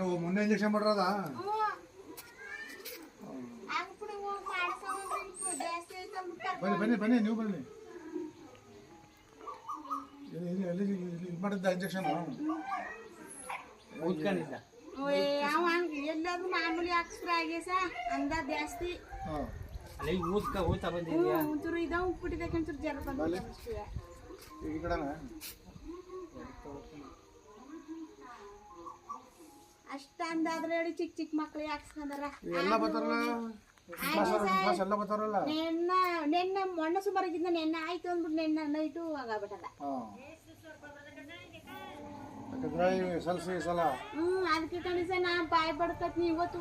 ನೀವು ಮೊನ್ನೆ ಇಂಜೆಕ್ಷನ್ ಮಾಡಿರೋದಾ? ಬನ್ನಿ ಬನ್ನಿ ಬನ್ನಿ, ನೀವು ಬನ್ನಿ. ಎಲ್ಲಿ ಇದು ಮಾಡಿದ್ದ ಇಂಜೆಕ್ಷನ್? ಓದ್ಕೊಂಡಿದ್ದ ಎಲ್ಲರೂ ಮಾಮೂಲಿ ಹಾಕ್ಸ್ರೆ ಆಗೇಸ ಅಂದ ಜಾಸ್ತಿ ಅಲ್ಲ ಈಗ ಓದ್ತಾ ಬಂದಿದ್ಯಾ? ಒಂಚೂರು ಇದಾವ ಉಪ್ಪಿಟ್ಟಿದೆ ಒಂಚೂರು ಜರ ಬಂದ ಈ ಕಡೆನ ಅಷ್ಟ ಅಂದಾದ್ರೆ ಹೇಳಿ ಚಿಕ್ಕ ಚಿಕ್ಕ ಮಕ್ಳಿಗೆ ಹಾಕ್ಸ್ಕೊಂಡಾರ ಎಲ್ಲ ಬರ್ತಾರಲ್ಲ, ಎಲ್ಲ ಬರ್ತಾರಲ್ಲ. ನೆನ್ನೆ ಮೊನ್ನೆ ಸುಮಾರಾಗಿದ್ದ ನೆನ್ನೆ ಆಯ್ತು ಅಂದ್ಬಿಟ್ಟು ನೆನ್ನೆ ನೈಟು ಹಂಗಾಗ್ಬಿಟ್ಟದ. ಸಲ್ಸಿ ಸಲ ಅದಕ್ಕೆ ಕಣಿಸ ನಾ ಬಾಯ್ ಪಡ್ಕತ್ನಿ ಇವತ್ತು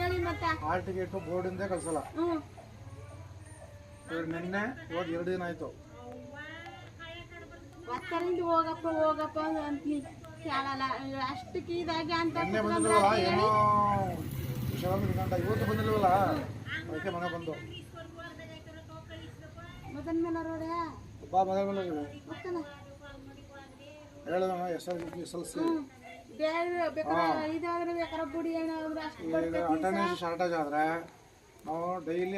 ಹೇಳಿ ಮತ್ತೆ ಹಾಲ್ ಟಿಕೆಟ್ ಬೋರ್ಡಿಂದ ಕಳ್ಸಲ್ಲ. ನಿನ್ನೆ ಇವಾಗ 2 ದಿನ ಆಯ್ತು. ಒತ್ತರಿಂದ ಹೋಗಪ್ಪ ಅಂತೀನಿ ಕೇಳಲ್ಲ. ಅಷ್ಟಕ್ಕೆ ಇದಾಗಿ ಅಂತ ನಿನ್ನೆ ಬಂದಿಲ್ವಲ್ಲ, ಏನೋ ಇವತ್ತು ಬಂದಿಲ್ವಲ್ಲ, ಅದಕ್ಕೆ ಮನೆ ಬಂದು ಮದನ್ ಮೇಲೆ ರೋಡೆ ಬಾ ಮನೆ ಮೇಲೆ ಹೇಳೋಣ. SLC ಅಟೆಂಡೆನ್ಸ್ ಶಾರ್ಟೇಜ್ ಆದರೆ ನಾವು ಡೈಲಿ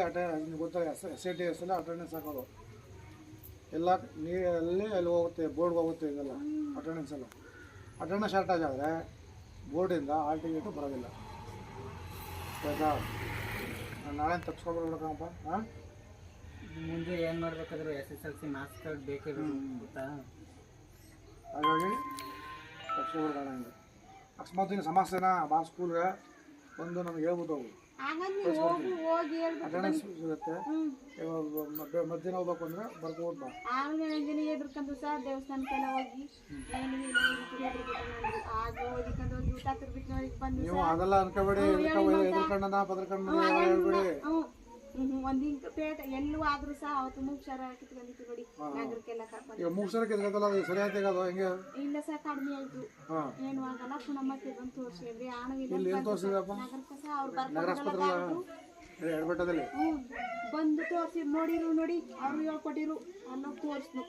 ಗೊತ್ತಾಗ SATS ಅಲ್ಲಿ ಅಟೆಂಡೆನ್ಸ್ ಹಾಕೋದು. ಎಲ್ಲ ನೀರಲ್ಲಿ ಅಲ್ಲಿ ಹೋಗುತ್ತೆ, ಬೋರ್ಡ್ಗೆ ಹೋಗುತ್ತೆ. ಇದೆಲ್ಲ ಅಟೆಂಡೆನ್ಸ್ ಎಲ್ಲ ಅಟೆಂಡೆನ್ಸ್ ಶಾರ್ಟೇಜ್ ಆದರೆ ಬೋರ್ಡಿಂದ ಹಾಲ್ ಟಿಕೆಟು ಬರೋದಿಲ್ಲ. ಆಯಿತಾ? ನಾಳೆ ತಪ್ಪಿಸ್ಕೊಬರ್ಬೇಕಪ್ಪ. ಹಾಂ, ಮುಂದೆ ಏನು ಮಾಡಬೇಕಾದ್ರೂ SSLC ಮಾರ್ಕ್ಸ್ ಕಾರ್ಡ್ ಬೇಕೇ ಗೊತ್ತಾ? ಹಾಗಾಗಿ ತಪ್ಪಿಸ್ಕೊಬಾರ್ದು. ಹಿಂಗೆ ಅಕಸ್ಮಾತ್ ಹಿಂಗೆ ಸಮಸ್ಯೆನ ಬಾ ಸ್ಕೂಲ್ಗೆ ಬಂದು ನಮ್ಗೆ ಹೇಳ್ಬಿಟ್ಟು ಹೋಗು, ಅಟೆಂಡೆನ್ಸ್ ಸಿಗುತ್ತೆ. ಮಧ್ಯಾಹ್ನ ಹೋಗ್ಬೇಕು ಅಂದ್ರೆ ಬರ್ಕೋಬೋದು ಬಾ. ಎದ್ರಕಂಡು ಸಹ ದೇವಸ್ಥಾನಕ್ಕೆಲ್ಲ ಹೋಗಿ ನೀವು ಅದೆಲ್ಲ ಅನ್ಕೋಬೇಡಿ. ಎದ್ರಕಂಡ ಪದ್ರಕಂಡ ಹೇಳ್ಬೇಡಿ. ಒಂದ್ ಪೇಟ ಎಲ್ಲೂ ಆದ್ರೂ ಸಹ ಅವತ್ತು ಮೂಕ್ಷಾರ ಕಿತ್ಕೊಂಡಿತ್ತು ನೋಡಿ, ನಗರಕ್ಕೆಲ್ಲ ಕರ್ಕೊಂಡು. ಈಗ ಮೂಕ್ಷಾರ ಕಿತ್ಕೊತಲ್ಲ, ಅದು ಸರಿ ಆಯ್ತು. ಅದು ಹೆಂಗೆ? ಇಲ್ಲ ಸರ್, ಕಡಿಮೆ ಆಯ್ತು. ಏನು ಆಗಲ್ಲ. ಪುನಃ ಮತ್ತೆ ಬಂದು ತೋರಿಸಿದ್ರಿ. ನಗರಕ್ಕೆ ಸಹ ಅವ್ರು ಎಡಬಟ್ಟದಲ್ಲಿ ಬಂದು ತೋರಿಸಿ ನೋಡಿರು, ನೋಡಿ ಅವ್ರು ಹೇಳ್ಕೊಟ್ಟಿರು, ಅನ್ನೋಗಿ ತೋರಿಸ್ನು.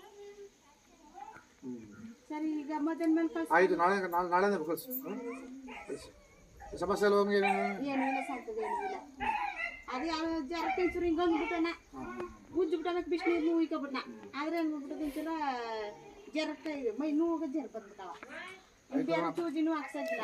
ಸರಿ, ಈಗ ಮಧ್ಯಾಹ್ನ ಮೇಲೆ ಕಳ್ಸಿ. ಆಯ್ತು, ನಾಳೆ ಕಳ್ಸಿ. ಸಮಸ್ಯೆ ಅಲ್ವ? ಏನು ಇಲ್ಲ ಸಾಯ್ತದೆ, ಏನಿಲ್ಲ. ಅದು ಯಾವ ಜರ ಟೆನ್ಸರ್ ಹಿಂಗೆ ಅಂದ್ಬಿಟ್ಟಣ ಉಜ್ಜಿಬಿಟ್ಟನಕ್ಕೆ ಬಿಸಿನೀರು ಉಯ್ಕೊಬಿಟ್ನ. ಆದ್ರೆ ಅಂದ್ಬಿಟ್ಟು ಜರಕ್ಕ ಮೈ ನೋವು ಜರ ಬಂದ್ಬಿಟ್ಟವ. ಬೇರೆ ಚೂಜಿನೂ ಹಾಕ್ಸಂಗಿಲ್ಲ.